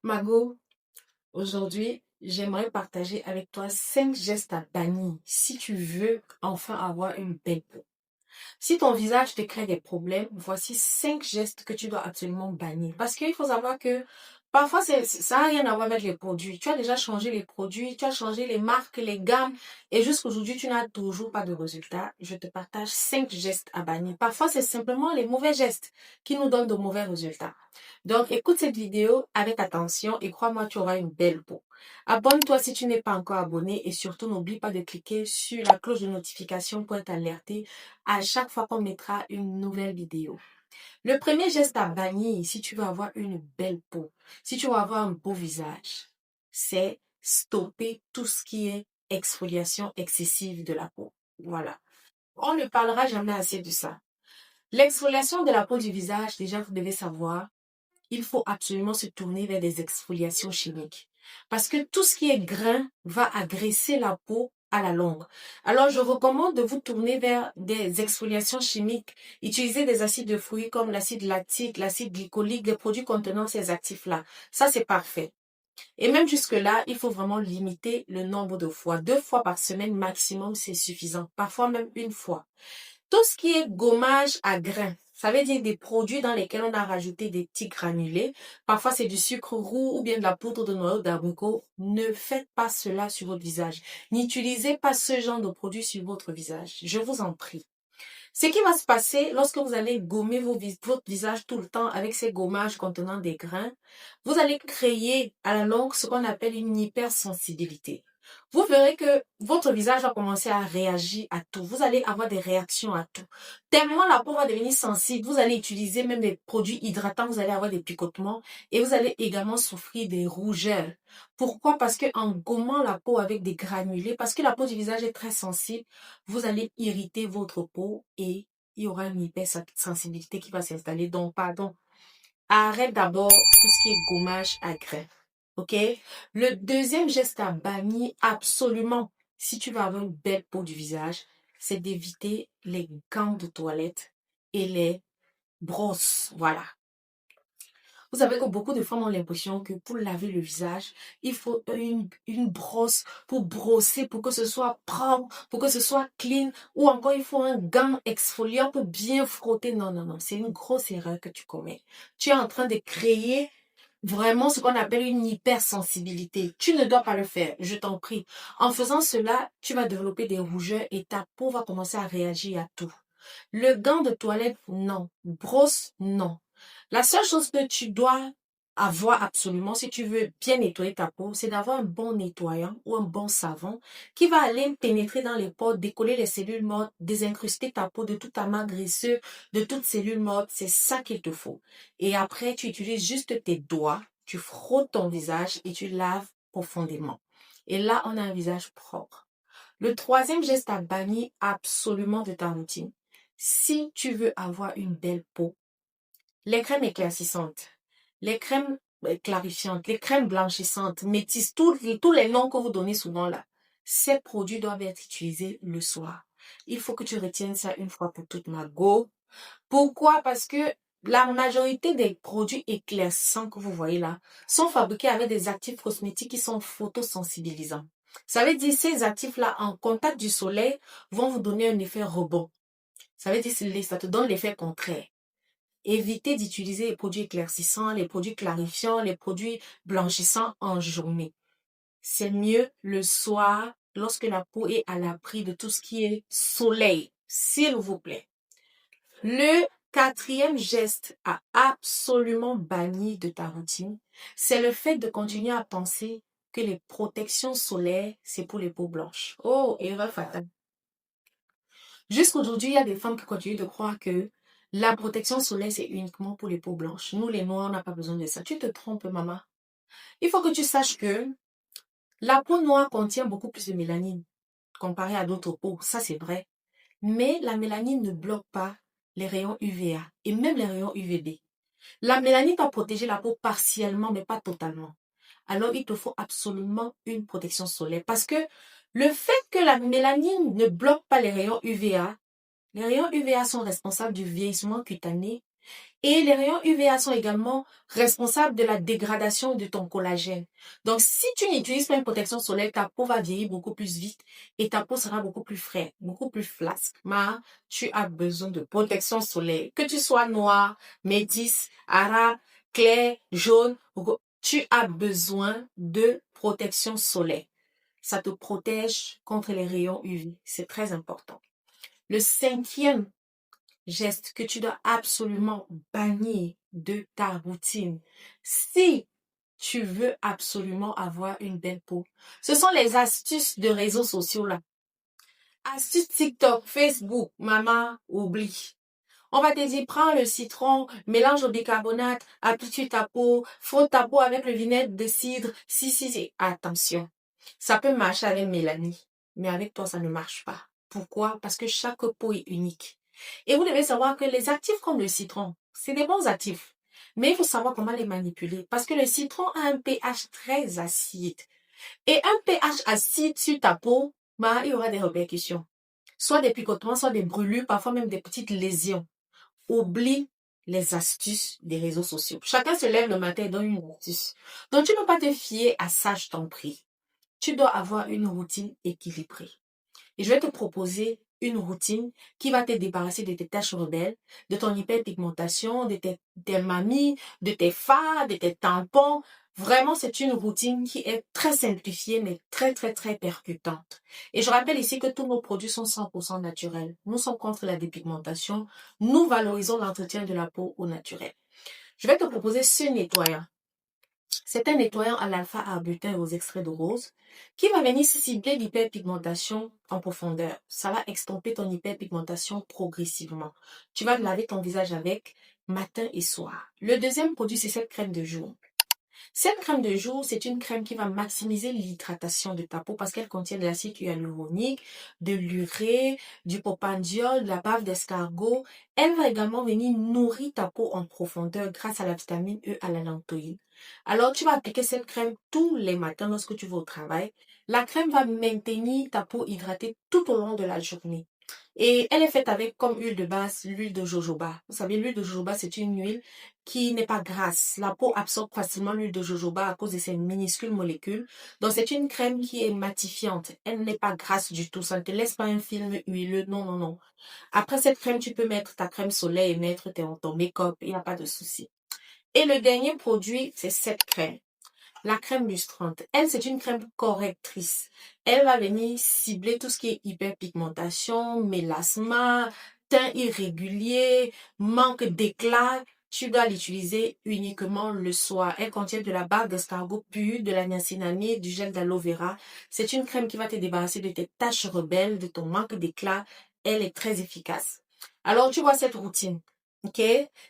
Margot, aujourd'hui, j'aimerais partager avec toi 5 gestes à bannir si tu veux enfin avoir une belle peau. Si ton visage te crée des problèmes, voici 5 gestes que tu dois absolument bannir. Parce qu'il faut savoir que parfois, ça n'a rien à voir avec les produits. Tu as déjà changé les produits, tu as changé les marques, les gammes, et jusqu'aujourd'hui, tu n'as toujours pas de résultat. Je te partage 5 gestes à bannir. Parfois, c'est simplement les mauvais gestes qui nous donnent de mauvais résultats. Donc, écoute cette vidéo avec attention et crois-moi, tu auras une belle peau. Abonne-toi si tu n'es pas encore abonné et surtout n'oublie pas de cliquer sur la cloche de notification pour être alerté à chaque fois qu'on mettra une nouvelle vidéo. Le premier geste à bannir si tu veux avoir une belle peau, si tu veux avoir un beau visage, c'est stopper tout ce qui est exfoliation excessive de la peau. Voilà. On ne parlera jamais assez de ça. L'exfoliation de la peau du visage, déjà, vous devez savoir, il faut absolument se tourner vers des exfoliations chimiques. Parce que tout ce qui est grain va agresser la peau à la longue. Alors, je recommande de vous tourner vers des exfoliations chimiques. Utilisez des acides de fruits comme l'acide lactique, l'acide glycolique, des produits contenant ces actifs-là. Ça, c'est parfait. Et même jusque-là, il faut vraiment limiter le nombre de fois. 2 fois par semaine maximum, c'est suffisant. Parfois même une fois. Tout ce qui est gommage à grains, ça veut dire des produits dans lesquels on a rajouté des petits granulés. Parfois, c'est du sucre roux ou bien de la poudre de noyau d'abricot. Ne faites pas cela sur votre visage. N'utilisez pas ce genre de produit sur votre visage. Je vous en prie. Ce qui va se passer lorsque vous allez gommer votre visage tout le temps avec ces gommages contenant des grains, vous allez créer à la longue ce qu'on appelle une hypersensibilité. Vous verrez que votre visage va commencer à réagir à tout. Vous allez avoir des réactions à tout. Tellement la peau va devenir sensible, vous allez utiliser même des produits hydratants, vous allez avoir des picotements et vous allez également souffrir des rougeurs. Pourquoi? Parce que en gommant la peau avec des granulés, parce que la peau du visage est très sensible, vous allez irriter votre peau et il y aura une hypersensibilité qui va s'installer. Donc, pardon, arrête d'abord tout ce qui est gommage à grains. OK? Le deuxième geste à bannir absolument si tu veux avoir une belle peau du visage, c'est d'éviter les gants de toilette et les brosses. Voilà. Vous savez que beaucoup de femmes ont l'impression que pour laver le visage, il faut une brosse pour brosser, pour que ce soit propre, pour que ce soit clean, ou encore il faut un gant exfoliant pour bien frotter. Non, non, non, c'est une grosse erreur que tu commets. Tu es en train de créer vraiment ce qu'on appelle une hypersensibilité. Tu ne dois pas le faire, je t'en prie. En faisant cela, tu vas développer des rougeurs et ta peau va commencer à réagir à tout. Le gant de toilette, non. Brosse, non. La seule chose que tu dois avoir absolument si tu veux bien nettoyer ta peau, c'est d'avoir un bon nettoyant ou un bon savon qui va aller pénétrer dans les pores, décoller les cellules mortes, désincruster ta peau de tout amas graisseux, de toutes cellules mortes. C'est ça qu'il te faut. Et après, tu utilises juste tes doigts, tu frottes ton visage et tu laves profondément. Et là, on a un visage propre. Le troisième geste à bannir absolument de ta routine, si tu veux avoir une belle peau, les crèmes éclaircissantes, les crèmes clarifiantes, les crèmes blanchissantes, métisses, tous les noms que vous donnez souvent là, ces produits doivent être utilisés le soir. Il faut que tu retiennes ça une fois pour toutes, ma go. Pourquoi? Parce que la majorité des produits éclaircissants que vous voyez là sont fabriqués avec des actifs cosmétiques qui sont photosensibilisants. Ça veut dire ces actifs-là, en contact du soleil, vont vous donner un effet rebond. Ça veut dire que ça te donne l'effet contraire. Évitez d'utiliser les produits éclaircissants, les produits clarifiants, les produits blanchissants en journée. C'est mieux le soir, lorsque la peau est à l'abri de tout ce qui est soleil, s'il vous plaît. Le quatrième geste à absolument bannir de ta routine, c'est le fait de continuer à penser que les protections solaires, c'est pour les peaux blanches. Oh, erreur fatale. Jusqu'aujourd'hui, il y a des femmes qui continuent de croire que la protection solaire, c'est uniquement pour les peaux blanches. Nous, les noirs, on n'a pas besoin de ça. Tu te trompes, maman. Il faut que tu saches que la peau noire contient beaucoup plus de mélanine comparé à d'autres peaux. Ça, c'est vrai. Mais la mélanine ne bloque pas les rayons UVA et même les rayons UVB. La mélanine va protéger la peau partiellement, mais pas totalement. Alors, il te faut absolument une protection solaire parce que le fait que la mélanine ne bloque pas les rayons UVA sont responsables du vieillissement cutané Et les rayons UVA sont également responsables de la dégradation de ton collagène. Donc, si tu n'utilises pas une protection solaire, ta peau va vieillir beaucoup plus vite et ta peau sera beaucoup plus fraîche, beaucoup plus flasque. Mais tu as besoin de protection solaire. Que tu sois noir, métis, arabe, clair, jaune, tu as besoin de protection solaire. Ça te protège contre les rayons UV. C'est très important. Le cinquième geste que tu dois absolument bannir de ta routine, si tu veux absolument avoir une belle peau, ce sont les astuces de réseaux sociaux là. Astuces TikTok, Facebook, maman, oublie. On va te dire, prends le citron, mélange au bicarbonate, applique ta peau, frotte ta peau avec le vinaigre de cidre. Si. Attention, ça peut marcher avec Mélanie, mais avec toi, ça ne marche pas. Pourquoi? Parce que chaque peau est unique. Et vous devez savoir que les actifs comme le citron, c'est des bons actifs. Mais il faut savoir comment les manipuler. Parce que le citron a un pH très acide. Et un pH acide sur ta peau, il y aura des répercussions. Soit des picotements, soit des brûlures, parfois même des petites lésions. Oublie les astuces des réseaux sociaux. Chacun se lève le matin et donne une astuce. Donc, tu ne peux pas te fier à ça, je t'en prie. Tu dois avoir une routine équilibrée. Et je vais te proposer une routine qui va te débarrasser de tes taches rebelles, de ton hyperpigmentation, de tes mamies, de tes fards, de tes tampons. Vraiment, c'est une routine qui est très simplifiée, mais très, très, très percutante. Et je rappelle ici que tous nos produits sont 100% naturels. Nous sommes contre la dépigmentation. Nous valorisons l'entretien de la peau au naturel. Je vais te proposer ce nettoyant. C'est un nettoyant à l'alpha-arbutin et aux extraits de rose qui va venir cibler l'hyperpigmentation en profondeur. Ça va extomper ton hyperpigmentation progressivement. Tu vas laver ton visage avec matin et soir. Le deuxième produit, c'est cette crème de jour. Cette crème de jour, c'est une crème qui va maximiser l'hydratation de ta peau parce qu'elle contient de l'acide hyaluronique, de l'urée, du propandiol, de la bave d'escargot. Elle va également venir nourrir ta peau en profondeur grâce à la vitamine E, à la lantoïne. Alors, tu vas appliquer cette crème tous les matins lorsque tu vas au travail. La crème va maintenir ta peau hydratée tout au long de la journée. Et elle est faite avec comme huile de base, l'huile de jojoba. Vous savez, l'huile de jojoba, c'est une huile qui n'est pas grasse. La peau absorbe facilement l'huile de jojoba à cause de ses minuscules molécules. Donc, c'est une crème qui est matifiante. Elle n'est pas grasse du tout. Ça ne te laisse pas un film huileux. Non. Après cette crème, tu peux mettre ta crème soleil et mettre ton make-up. Il n'y a pas de souci. Et le dernier produit, c'est cette crème. La crème lustrante, elle, c'est une crème correctrice. Elle va venir cibler tout ce qui est hyperpigmentation, mélasma, teint irrégulier, manque d'éclat. Tu dois l'utiliser uniquement le soir. Elle contient de la barbe d'escargot pure, de la niacinamide, du gel d'aloe vera. C'est une crème qui va te débarrasser de tes taches rebelles, de ton manque d'éclat. Elle est très efficace. Alors, tu vois cette routine. Ok?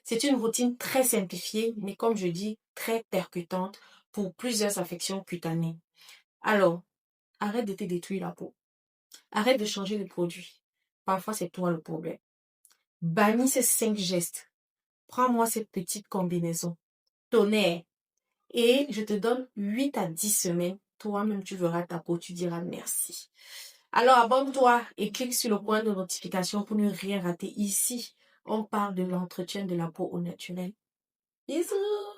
C'est une routine très simplifiée, mais comme je dis, très percutante pour plusieurs affections cutanées. Alors, arrête de te détruire la peau. Arrête de changer de produit. Parfois, c'est toi le problème. Bannis ces 5 gestes. Prends-moi cette petite combinaison. Tonnerre. Et je te donne 8 à 10 semaines. Toi-même, tu verras ta peau, tu diras merci. Alors, abonne-toi et clique sur le point de notification pour ne rien rater. Ici, on parle de l'entretien de la peau au naturel. Bisous!